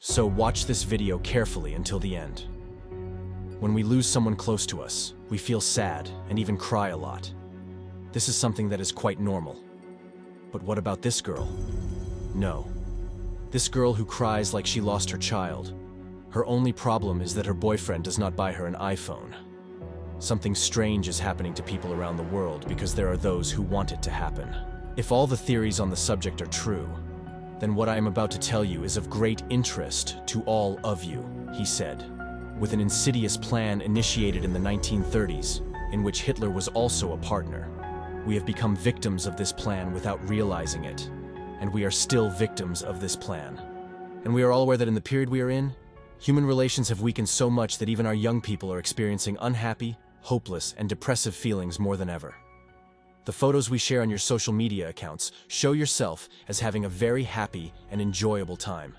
So watch this video carefully until the end. When we lose someone close to us, we feel sad and even cry a lot. This is something that is quite normal. But what about this girl? No. This girl who cries like she lost her child. Her only problem is that her boyfriend does not buy her an iPhone. Something strange is happening to people around the world because there are those who want it to happen. If all the theories on the subject are true, then what I am about to tell you is of great interest to all of you, he said, with an insidious plan initiated in the 1930s, in which Hitler was also a partner. We have become victims of this plan without realizing it, and we are still victims of this plan. And we are all aware that in the period we are in, human relations have weakened so much that even our young people are experiencing unhappy, hopeless, and depressive feelings more than ever. The photos we share on your social media accounts show yourself as having a very happy and enjoyable time.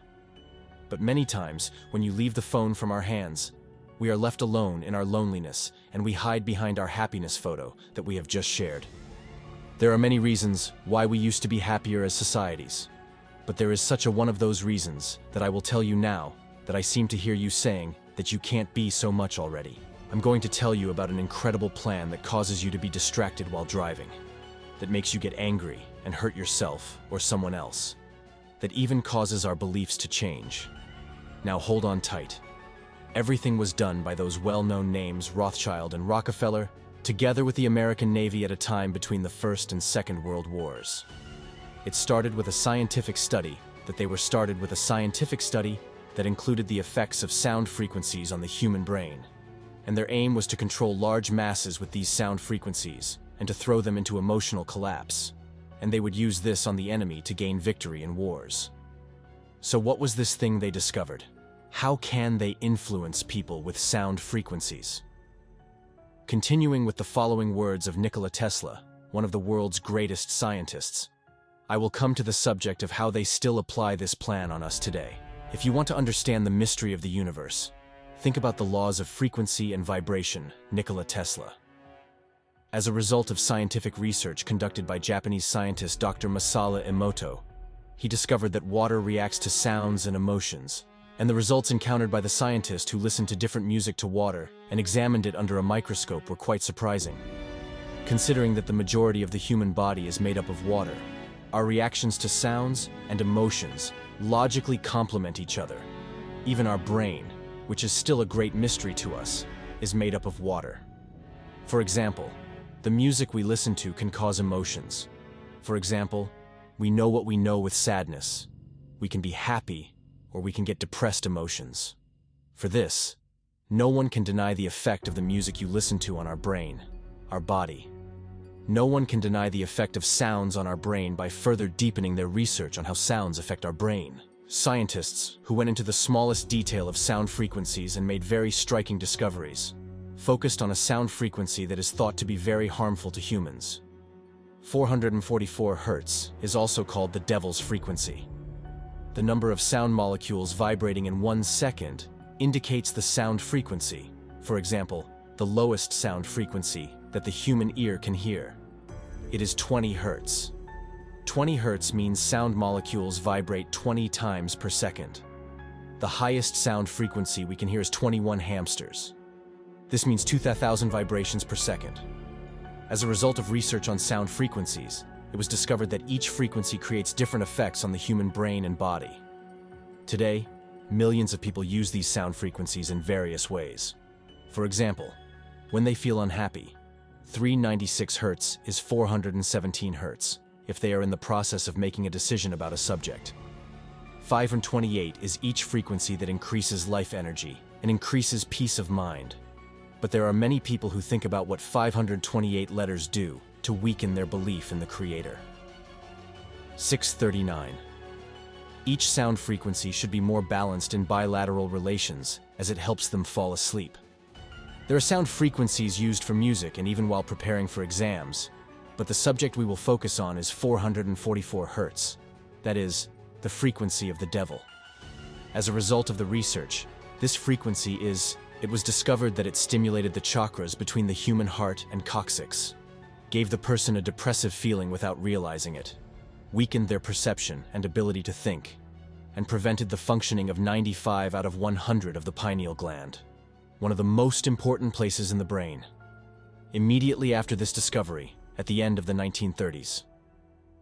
But many times, when you leave the phone from our hands, we are left alone in our loneliness, and we hide behind our happiness photo that we have just shared. There are many reasons why we used to be happier as societies, but there is such a one of those reasons that I will tell you now that I seem to hear you saying that you can't be so much already. I'm going to tell you about an incredible plan that causes you to be distracted while driving, that makes you get angry and hurt yourself or someone else, that even causes our beliefs to change. Now hold on tight. Everything was done by those well-known names Rothschild and Rockefeller, together with the American Navy at a time between the First and Second World Wars. It started with a scientific study that included the effects of sound frequencies on the human brain, and their aim was to control large masses with these sound frequencies and to throw them into emotional collapse, and they would use this on the enemy to gain victory in wars. So what was this thing they discovered? How can they influence people with sound frequencies? Continuing with the following words of Nikola Tesla, one of the world's greatest scientists, I will come to the subject of how they still apply this plan on us today. If you want to understand the mystery of the universe, think about the laws of frequency and vibration, Nikola Tesla. As a result of scientific research conducted by Japanese scientist Dr. Masaru Emoto, he discovered that water reacts to sounds and emotions, and the results encountered by the scientist who listened to different music to water and examined it under a microscope were quite surprising. Considering that the majority of the human body is made up of water, our reactions to sounds and emotions logically complement each other. Even our brain, which is still a great mystery to us, is made up of water. For example, the music we listen to can cause emotions. For example, we know what we know with sadness. We can be happy, or we can get depressed emotions. For this, no one can deny the effect of the music you listen to on our brain, our body. No one can deny the effect of sounds on our brain by further deepening their research on how sounds affect our brain. Scientists, who went into the smallest detail of sound frequencies and made very striking discoveries, focused on a sound frequency that is thought to be very harmful to humans. 444 Hz is also called the devil's frequency. The number of sound molecules vibrating in 1 second indicates the sound frequency. For example, the lowest sound frequency that the human ear can hear. It is 20 Hz. 20 Hz means sound molecules vibrate 20 times per second. The highest sound frequency we can hear is 21 hamsters. This means 2,000 vibrations per second. As a result of research on sound frequencies, it was discovered that each frequency creates different effects on the human brain and body. Today, millions of people use these sound frequencies in various ways. For example, when they feel unhappy, 396 Hz is 417 Hz if they are in the process of making a decision about a subject. 528 is each frequency that increases life energy and increases peace of mind. But there are many people who think about what 528 letters do to weaken their belief in the Creator. 639. Each sound frequency should be more balanced in bilateral relations as it helps them fall asleep. There are sound frequencies used for music and even while preparing for exams, but the subject we will focus on is 444 Hz. That is, the frequency of the devil. As a result of the research, this frequency it was discovered that it stimulated the chakras between the human heart and coccyx, gave the person a depressive feeling without realizing it, weakened their perception and ability to think, and prevented the functioning of 95 out of 100 of the pineal gland, one of the most important places in the brain. Immediately after this discovery, at the end of the 1930s,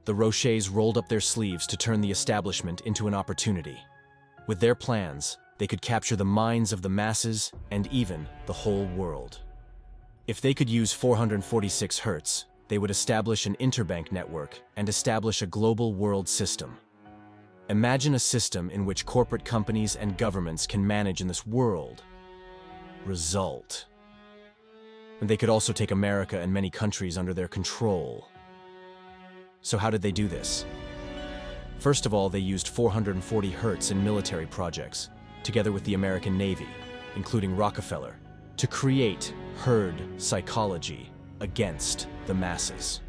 the Rothschilds rolled up their sleeves to turn the establishment into an opportunity. With their plans, they could capture the minds of the masses and even the whole world. If they could use 446 Hz, they would establish an interbank network and establish a global world system. Imagine a system in which corporate companies and governments can manage in this world. Result. And they could also take America and many countries under their control. So how did they do this? First of all, they used 440 Hz in military projects, together with the American Navy, including Rockefeller, to create herd psychology against the masses.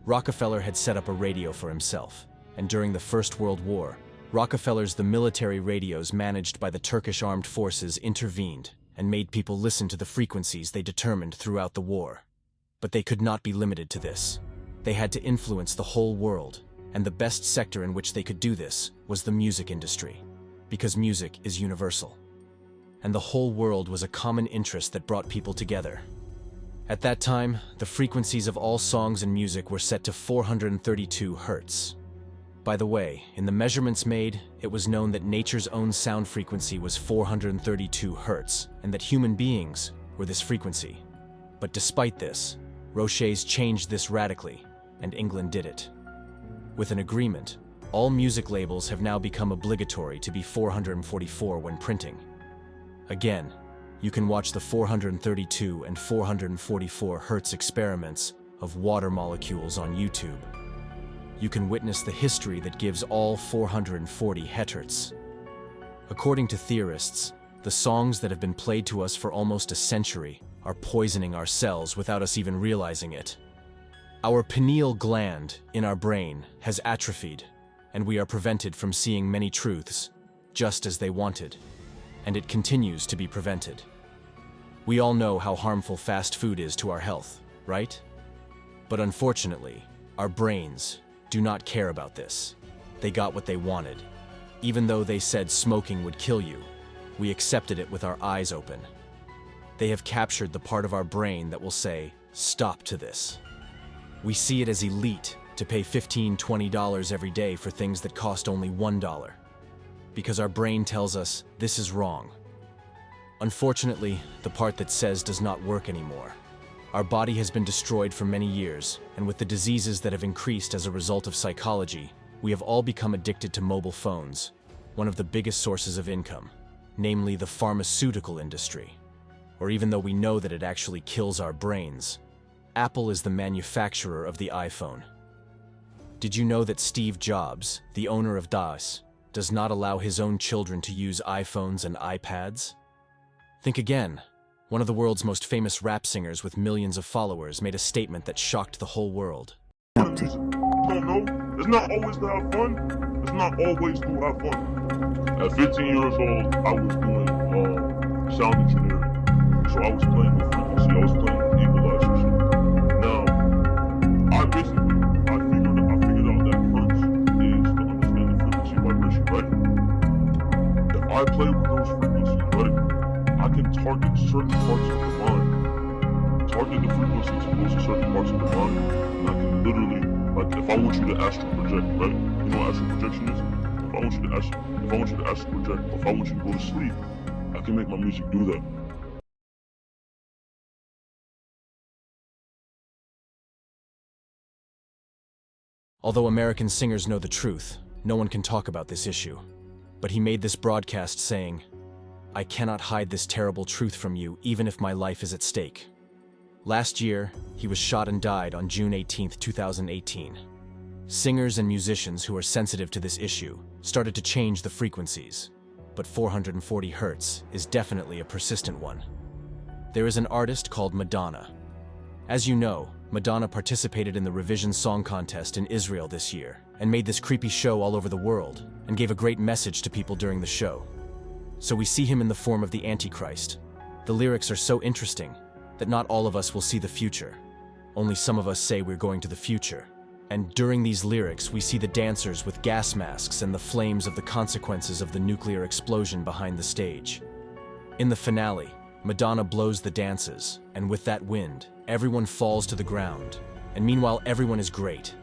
Rockefeller had set up a radio for himself, and during the First World War, Rockefeller's the military radios managed by the Turkish armed forces intervened and made people listen to the frequencies they determined throughout the war. But they could not be limited to this. They had to influence the whole world, and the best sector in which they could do this was the music industry, because music is universal. And the whole world was a common interest that brought people together. At that time, the frequencies of all songs and music were set to 432 Hz. By the way, in the measurements made, it was known that nature's own sound frequency was 432 Hz, and that human beings were this frequency. But despite this, Rothschilds changed this radically, and England did it. With an agreement, all music labels have now become obligatory to be 444 when printing. Again, you can watch the 432 and 444 Hz experiments of water molecules on YouTube. You can witness the history that gives all 440 Hz. According to theorists, the songs that have been played to us for almost a century are poisoning our cells without us even realizing it. Our pineal gland in our brain has atrophied, and we are prevented from seeing many truths, just as they wanted, and it continues to be prevented. We all know how harmful fast food is to our health, right? But unfortunately, our brains do not care about this. They got what they wanted. Even though they said smoking would kill you, we accepted it with our eyes open. They have captured the part of our brain that will say, stop to this. We see it as elite to pay $15, $20 every day for things that cost only $1. Because our brain tells us this is wrong. Unfortunately, the part that says does not work anymore. Our body has been destroyed for many years, and with the diseases that have increased as a result of psychology, we have all become addicted to mobile phones, one of the biggest sources of income, namely the pharmaceutical industry. Or even though we know that it actually kills our brains, Apple is the manufacturer of the iPhone. Did you know that Steve Jobs, the owner of DOS, does not allow his own children to use iPhones and iPads? Think again. One of the world's most famous rap singers with millions of followers made a statement that shocked the whole world. Don't know. It's not always to have fun. It's not always to have fun. At 15 years old, I was doing sound engineering. So I was playing with frequency. I was playing with equalizers. Now, I figured out that hertz is to understand the frequency vibration, right? If I play with those frequencies, right, I can target certain parts of the mind, target the frequency exposed to certain parts of the mind, and I can literally, like, if I want you to astral project, right? You know what astral projection is? If I want you to astral project, or if I want you to go to sleep, I can make my music do that. Although American singers know the truth, no one can talk about this issue. But he made this broadcast saying, I cannot hide this terrible truth from you, even if my life is at stake. Last year, he was shot and died on June 18, 2018. Singers and musicians who are sensitive to this issue started to change the frequencies, but 440 Hz is definitely a persistent one. There is an artist called Madonna. As you know, Madonna participated in the Revision Song Contest in Israel this year and made this creepy show all over the world and gave a great message to people during the show. So we see him in the form of the Antichrist. The lyrics are so interesting that not all of us will see the future. Only some of us say we're going to the future. And during these lyrics, we see the dancers with gas masks and the flames of the consequences of the nuclear explosion behind the stage. In the finale, Madonna blows the dances, and with that wind, everyone falls to the ground. And meanwhile, everyone is great.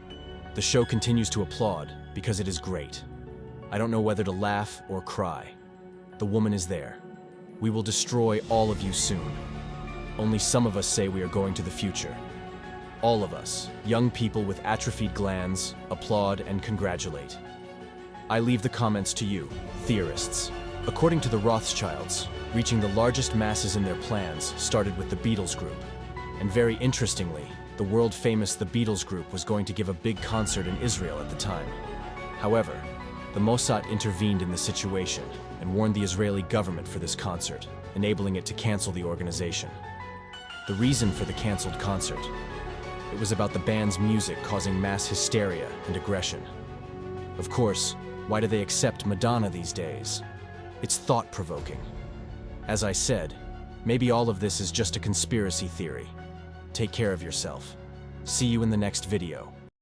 The show continues to applaud because it is great. I don't know whether to laugh or cry. The woman is there. We will destroy all of you soon. Only some of us say we are going to the future. All of us, young people with atrophied glands, applaud and congratulate. I leave the comments to you, theorists. According to the Rothschilds, reaching the largest masses in their plans started with the Beatles group. And very interestingly, the world-famous The Beatles group was going to give a big concert in Israel at the time. However, the Mossad intervened in the situation and warned the Israeli government for this concert, enabling it to cancel the organization. The reason for the canceled concert: it was about the band's music causing mass hysteria and aggression. Of course, why do they accept Madonna these days? It's thought-provoking. As I said, maybe all of this is just a conspiracy theory. Take care of yourself. See you in the next video.